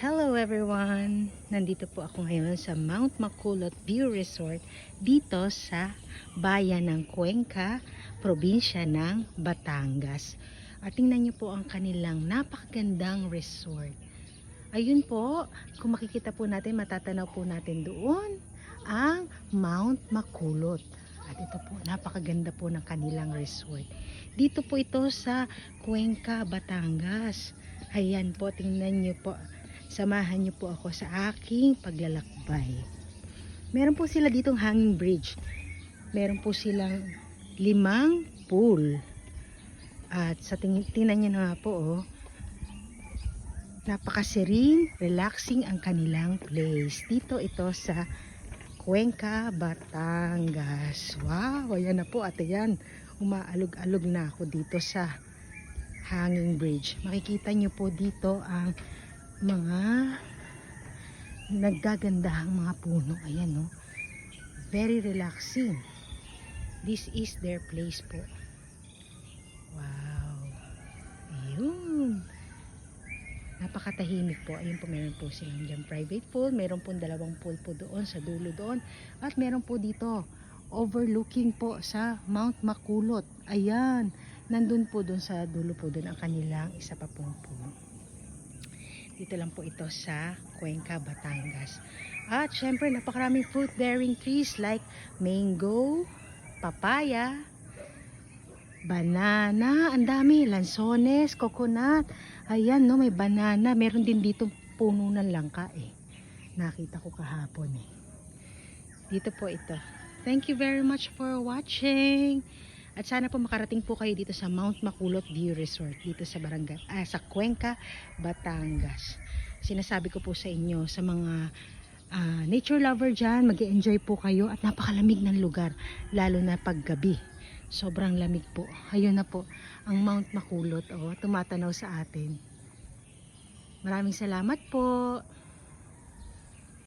Hello everyone! Nandito po ako ngayon sa Mount Makulot View Resort dito sa bayan ng Cuenca, probinsya ng Batangas. At tingnan niyo po ang kanilang napakagandang resort. Ayun po, kung makikita po natin, matatanaw po natin doon ang Mount Makulot. At ito po, napakaganda po ng kanilang resort. Dito po ito sa Cuenca, Batangas. Ayan po, tingnan niyo po. Samahan niyo po ako sa aking paglalakbay. Meron po sila ditong hanging bridge. Meron po silang 5 pool. At sa tingnan niyo na nga po, napaka-serene, relaxing ang kanilang place. Dito ito sa Cuenca, Batangas. Wow, ayan na po, ate yan. Umaalog-alog na ako dito sa hanging bridge. Makikita niyo po dito ang mga naggagandahang mga puno. Ayan, no? Very relaxing. This is their place po. Wow. Ayun. Napakatahimik po. Ayun po, meron po silang dyan private pool. Meron po 2 pool po doon sa dulo doon. At meron po dito overlooking po sa Mount Makulot. Ayan. Nandun po doon sa dulo po doon ang kanilang isa pa pong pool. Dito lang po ito sa Cuenca, Batangas. At syempre napakaraming fruit bearing trees like mango, papaya, banana, ang dami, lansones, coconut. Ayan, no, may banana. Meron din dito puno ng langka eh. Nakita ko kahapon eh. Dito po ito. Thank you very much for watching. At sana po makarating po kayo dito sa Mount Makulot View Resort dito sa barangay, sa Cuenca, Batangas. Sinasabi ko po sa inyo, sa mga nature lover dyan, mag-enjoy po kayo at napakalamig ng lugar, lalo na paggabi. Sobrang lamig po. Ayun na po, ang Mount Makulot, tumatanaw sa atin. Maraming salamat po.